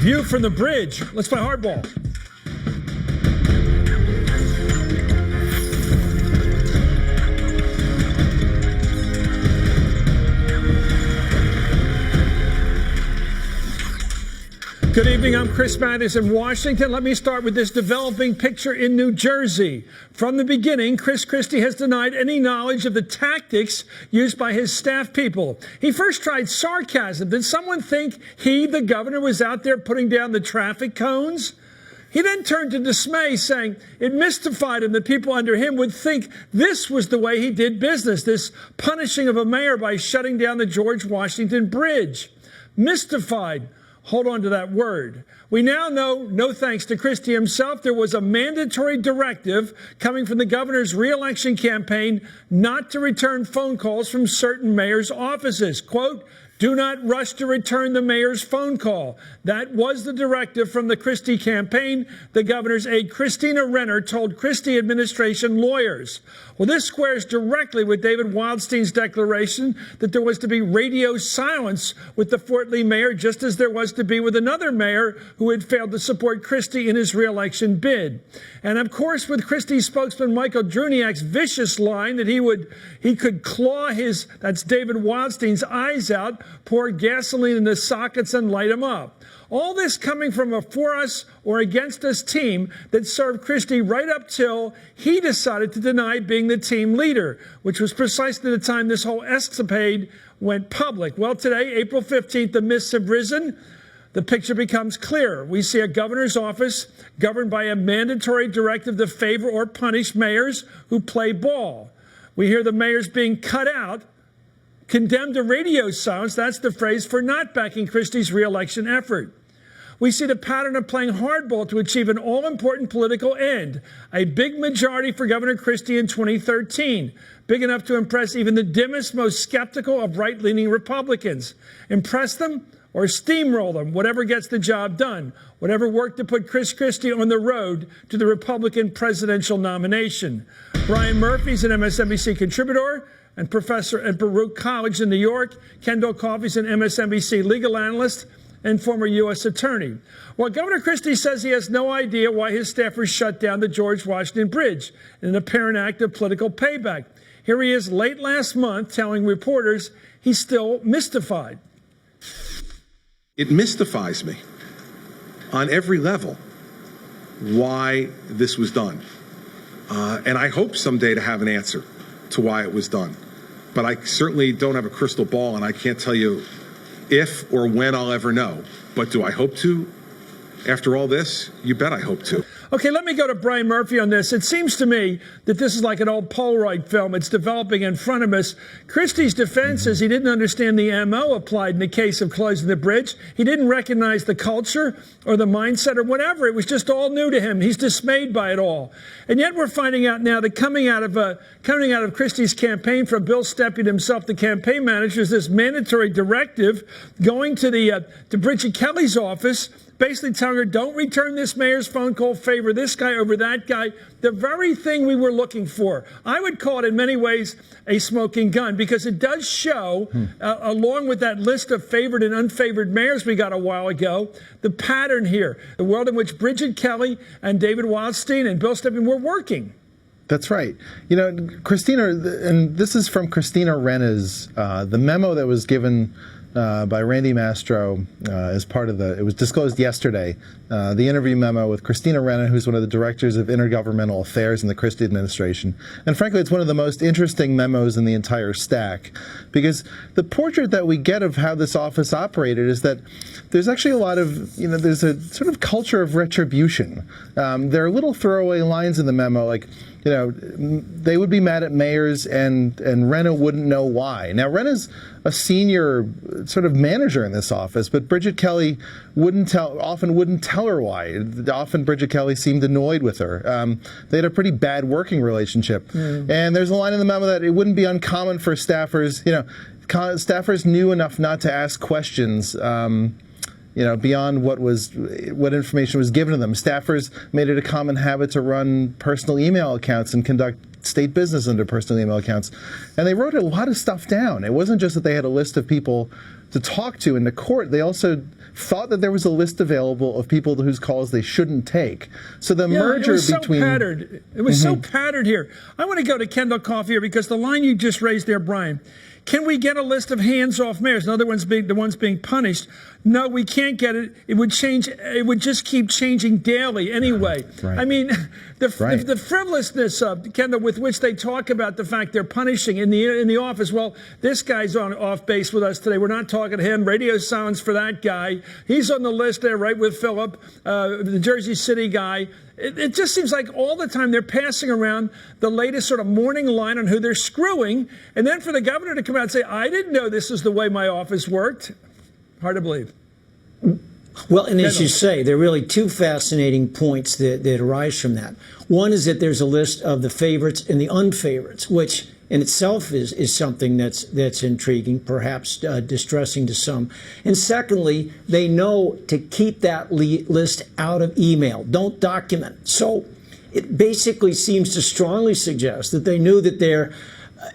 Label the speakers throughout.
Speaker 1: View from the bridge. Let's play hardball. Good evening, I'm Chris Matthews in Washington. Let me start with this developing picture in New Jersey. From the beginning, Krис Kристi has denied any knowledge of the tactics used by his staff people. He first tried sarcasm. Did someone think he, the governor, was out there putting down the traffic cones? He then turned to dismay, saying it mystified him that people under him would think this was the way he did business, this punishing of a mayor by shutting down the George Washington Bridge. Mystified. Hold on to that word. We now know, no thanks to Kристi himself, there was a mandatory directive coming from the governor's re-election campaign not to return phone calls from certain mayors' offices. Quote, do not rush to return the mayor's phone call. That was the directive from the Kристi campaign. The governor's aide, Christina Renner, told Kристi administration lawyers. Well, this squares directly with David Wildstein's declaration that there was to be radio silence with the Fort Lee mayor, just as there was to be with another mayor who had failed to support Kристi in his re-election bid. And of course, with Kристi's spokesman Michael Druniak's vicious line that he could claw his, that's David Wildstein's, eyes out, pour gasoline in the sockets and light them up. All this coming from a for us or against us team that served Kристi right up till he decided to deny being the team leader, which was precisely the time this whole escapade went public. Well, today, April 15th, the mists have risen. The picture becomes clearer. We see a governor's office governed by a mandatory directive to favor or punish mayors who play ball. We hear the mayors being cut out, condemned to radio silence. That's the phrase for not backing Kристi's re-election effort. We see the pattern of playing hardball to achieve an all-important political end. A big majority for Governor Kристi in 2013, big enough to impress even the dimmest, most skeptical of right-leaning Republicans. Impress them or steamroll them, whatever gets the job done, whatever worked to put Krис Kристi on the road to the Republican presidential nomination. Brian Murphy's an MSNBC contributor and professor at Baruch College in New York. Kendall Koffe's an MSNBC legal analyst and former U.S. attorney. Well, Governor Kристi says he has no idea why his staffers shut down the George Washington Bridge in an apparent act of political payback. Here he is late last month telling reporters he's still mystified.
Speaker 2: It mystifies me on every level why this was done. And I hope someday to have an answer to why it was done. But I certainly don't have a crystal ball, and I can't tell you if or when I'll ever know. But do I hope to? After all this, you bet I hope to.
Speaker 1: Okay, let me go to Brian Murphy on this. It seems to me that this is like an old Polaroid film. It's developing in front of us. Kристi's defense is he didn't understand the MO applied in the case of closing the bridge. He didn't recognize the culture or the mindset or whatever. It was just all new to him. He's dismayed by it all. And yet we're finding out now that coming out of Kристi's campaign from Bill Stepien himself, the campaign manager, is this mandatory directive going to Bridget Kelly's office, basically telling her, don't return this mayor's phone call, favor this guy over that guy, the very thing we were looking for. I would call it in many ways a smoking gun, because it does show, along with that list of favored and unfavored mayors we got a while ago, the pattern here, the world in which Bridget Kelly and David Wildstein and Bill Stepien were working.
Speaker 3: That's right. You know, Christina, and this is from Christina Renner's, the memo that was given by Randy Mastro as part of it was disclosed yesterday, the interview memo with Christina Renner, who's one of the directors of intergovernmental affairs in the Kристi administration. And frankly, it's one of the most interesting memos in the entire stack, because the portrait that we get of how this office operated is that there's actually a lot of, there's a sort of culture of retribution. There are little throwaway lines in the memo, like, they would be mad at mayors and Renner wouldn't know why. Now, Renner's a senior sort of manager in this office, but Bridget Kelly often wouldn't tell her why. Often Bridget Kelly seemed annoyed with her. They had a pretty bad working relationship. And there's a line in the memo that it wouldn't be uncommon for staffers, staffers knew enough not to ask questions beyond what information was given to them. Staffers made it a common habit to run personal email accounts and conduct state business under personal email accounts. And they wrote a lot of stuff down. It wasn't just that they had a list of people to talk to in the court, they also thought that there was a list available of people whose calls they shouldn't take. So the merger
Speaker 1: it was
Speaker 3: between...
Speaker 1: so patterned. It was so patterned here. I want to go to Kendall Coffee here because the line you just raised there, Brian, can we get a list of hands-off mayors? In other words, the ones being punished. No, we can't get it. It would change. It would just keep changing daily anyway.
Speaker 3: Right.
Speaker 1: I mean, the frivolousness, Kendall, with which they talk about the fact they're punishing in the office. Well, this guy's off base with us today. We're not talking to him. Radio silence for that guy. He's on the list there, right with Philip, the Jersey City guy. It just seems like all the time they're passing around the latest sort of morning line on who they're screwing. And then for the governor to come out and say, I didn't know this is the way my office worked. Hard to believe.
Speaker 4: Well, and as you say, there are really two fascinating points that arise from that. One is that there's a list of the favorites and the unfavorites, which in itself is something that's intriguing, perhaps distressing to some. And secondly, they know to keep that list out of email. Don't document. So it basically seems to strongly suggest that they knew that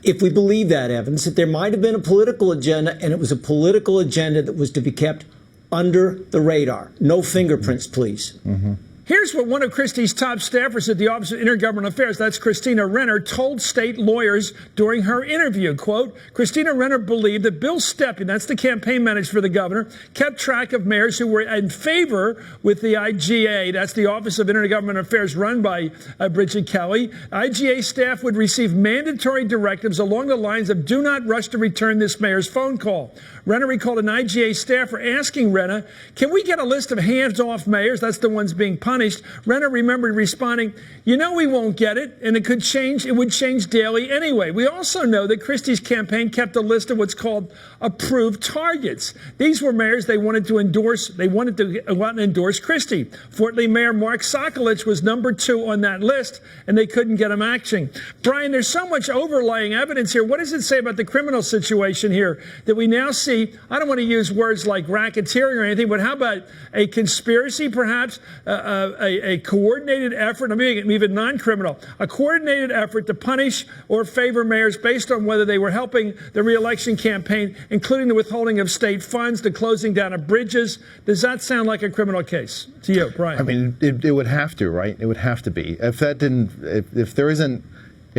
Speaker 4: if we believe that evidence, that there might have been a political agenda, and it was a political agenda that was to be kept under the radar. No fingerprints, please.
Speaker 3: Mm-hmm.
Speaker 1: Here's what one of Christie's top staffers at the Office of Intergovernmental Affairs, that's Christina Renner, told state lawyers during her interview. Quote, Christina Renner believed that Bill Stepien, that's the campaign manager for the governor, kept track of mayors who were in favor with the IGA, that's the Office of Intergovernmental Affairs run by Bridget Kelly. IGA staff would receive mandatory directives along the lines of do not rush to return this mayor's phone call. Renner recalled an IGA staffer asking Renner, can we get a list of hands-off mayors? That's the ones being punished. Renner remembered responding, you know we won't get it, and it could change. It would change daily anyway. We also know that Christie's campaign kept a list of what's called approved targets. These were mayors they wanted to endorse. They wanted to go out and endorse Christie. Fort Lee Mayor Mark Sokolich was number 2 on that list, and they couldn't get him acting. Brian, there's so much overlaying evidence here. What does it say about the criminal situation here that we now see? I don't want to use words like racketeering or anything, but how about a conspiracy, perhaps, a coordinated effort, I mean, even non-criminal, a coordinated effort to punish or favor mayors based on whether they were helping the re-election campaign, including the withholding of state funds, the closing down of bridges. Does that sound like a criminal case to you, Brian?
Speaker 3: I mean, it would have to, right? It would have to be. If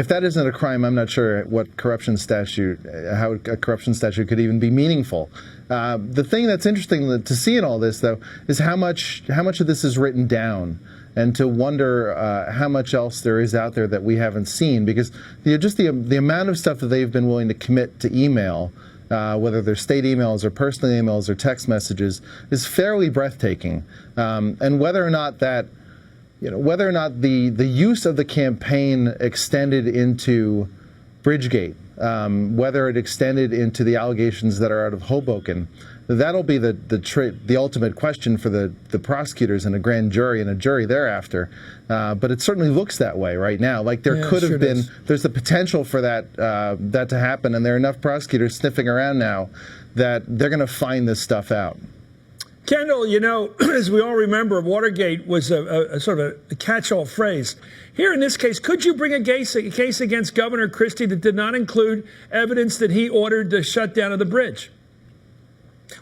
Speaker 3: that isn't a crime, I'm not sure what how a corruption statute could even be meaningful. The thing that's interesting to see in all this, though, is how much of this is written down, and to wonder how much else there is out there that we haven't seen. Because just the amount of stuff that they've been willing to commit to email, whether they're state emails or personal emails or text messages, is fairly breathtaking. And whether or not the use of the campaign extended into Bridgegate, whether it extended into the allegations that are out of Hoboken, that'll be the ultimate question for the prosecutors and a grand jury and a jury thereafter. But it certainly looks that way right now. Like there could have been, there's the potential for that to happen, and there are enough prosecutors sniffing around now that they're going to find this stuff out.
Speaker 1: Kendall, as we all remember, Watergate was a sort of a catch-all phrase. Here in this case, could you bring a case against Governor Christie that did not include evidence that he ordered the shutdown of the bridge?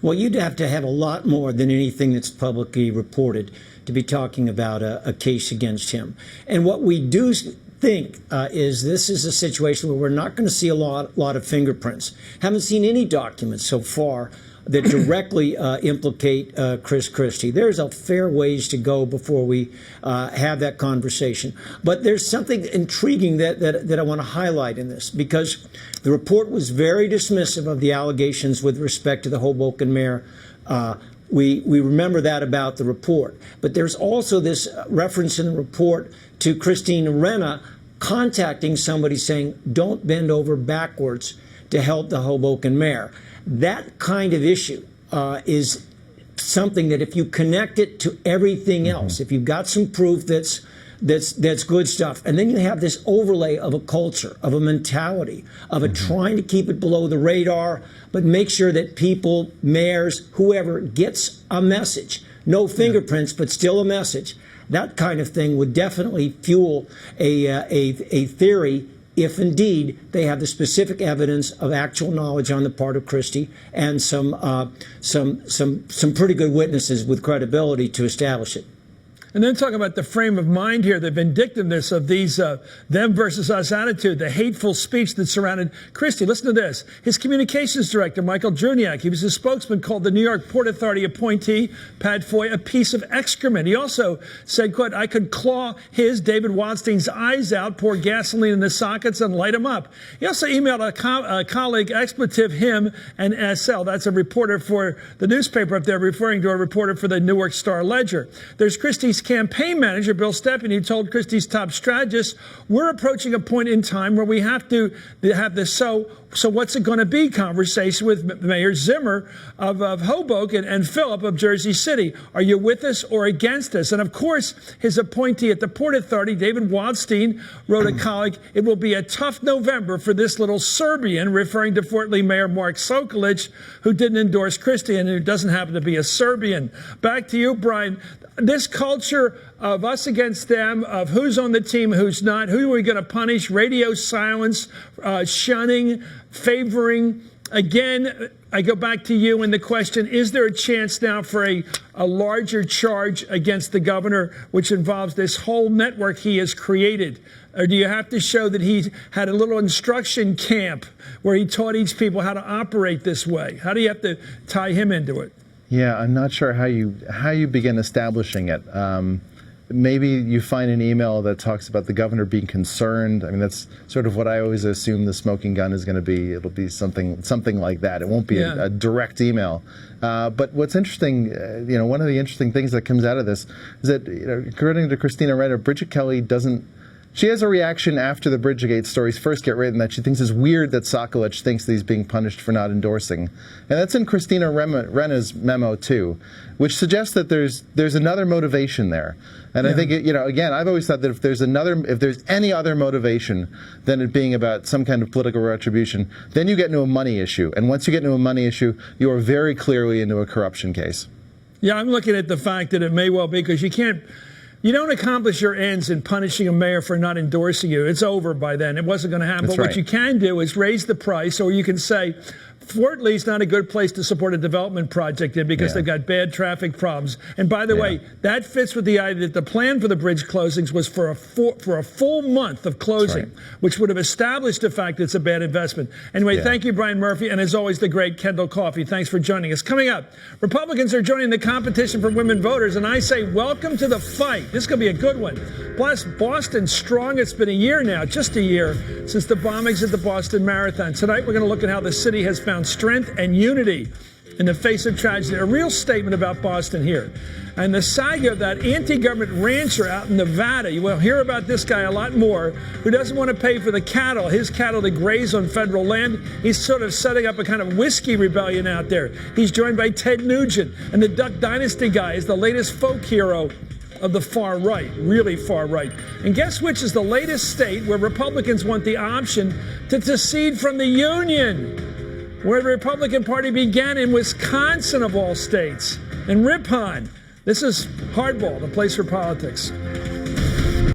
Speaker 4: Well, you'd have to have a lot more than anything that's publicly reported to be talking about a case against him. And what we do think is this is a situation where we're not going to see a lot of fingerprints. Haven't seen any documents so far that directly implicate Chris Christie. There's a fair ways to go before we have that conversation. But there's something intriguing that I want to highlight in this, because the report was very dismissive of the allegations with respect to the Hoboken mayor. We remember that about the report. But there's also this reference in the report to Christina Renner contacting somebody saying, don't bend over backwards to help the Hoboken mayor. That kind of issue is something that if you connect it to everything else, if you've got some proof that's good stuff, and then you have this overlay of a culture, of a mentality, of a trying to keep it below the radar, but make sure that people, mayors, whoever gets a message, no fingerprints, but still a message. That kind of thing would definitely fuel a theory if indeed they have the specific evidence of actual knowledge on the part of Christie and some pretty good witnesses with credibility to establish it.
Speaker 1: And then talking about the frame of mind here, the vindictiveness of these them versus us attitude, the hateful speech that surrounded Christie. Listen to this. His communications director, Michael Juniak, he was his spokesman, called the New York Port Authority appointee, Pat Foy, a piece of excrement. He also said, quote, I could claw David Wildstein's eyes out, pour gasoline in the sockets, and light him up. He also emailed a colleague, expletive him and SL. That's a reporter for the newspaper up there, referring to a reporter for the Newark Star Ledger. There's Christie's campaign manager, Bill Stephanie, who told Christie's top strategist, we're approaching a point in time where we have to have this so what's it going to be conversation with Mayor Zimmer of Hoboken and Phillip of Jersey City. Are you with us or against us? And of course, his appointee at the Port Authority, David Wildstein, wrote a colleague, it will be a tough November for this little Serbian, referring to Fort Lee Mayor Mark Sokolic, who didn't endorse Christie and who doesn't happen to be a Serbian. Back to you, Brian. This culture of us against them, of who's on the team, who's not, who are we going to punish, radio silence, shunning, favoring. Again, I go back to you and the question, is there a chance now for a larger charge against the governor, which involves this whole network he has created? Or do you have to show that he had a little instruction camp where he taught each people how to operate this way? How do you have to tie him into it?
Speaker 3: Yeah, I'm not sure how you begin establishing it. Maybe you find an email that talks about the governor being concerned. I mean, that's sort of what I always assume the smoking gun is going to be. It'll be something like that. It won't be a direct email. But what's interesting, one of the interesting things that comes out of this is that, according to Christina Renner, Bridget Kelly doesn't. She has a reaction after the Bridgegate stories first get written that she thinks it's weird that Sokolic thinks that he's being punished for not endorsing. And that's in Christina Renner's memo, too, which suggests that there's another motivation there. And I think, again, I've always thought that if there's any other motivation than it being about some kind of political retribution, then you get into a money issue. And once you get into a money issue, you are very clearly into a corruption case.
Speaker 1: Yeah, I'm looking at the fact that it may well be, because you don't accomplish your ends in punishing a mayor for not endorsing you. It's over by then. It wasn't going to happen.
Speaker 3: That's
Speaker 1: but
Speaker 3: right.
Speaker 1: What you can do is raise the price, or you can say, Fort Lee's not a good place to support a development project in because they've got bad traffic problems. And by the way, that fits with the idea that the plan for the bridge closings was for a full month of closing, which would have established the fact that it's a bad investment. Anyway, thank you, Brian Murphy, and as always, the great Kendall Coffee. Thanks for joining us. Coming up, Republicans are joining the competition for women voters, and I say welcome to the fight. This is going to be a good one. Plus, Boston's strong. It's been a year now, just a year, since the bombings at the Boston Marathon. Tonight, we're going to look at how the city has found strength and unity in the face of tragedy. A real statement about Boston here. And the saga of that anti-government rancher out in Nevada, you will hear about this guy a lot more, who doesn't want to pay for his cattle to graze on federal land. He's sort of setting up a kind of whiskey rebellion out there. He's joined by Ted Nugent, and the Duck Dynasty guy is the latest folk hero of the far right, really far right. And guess which is the latest state where Republicans want the option to secede from the Union, where the Republican Party began in Wisconsin, of all states, in Ripon. This is Hardball, the place for politics.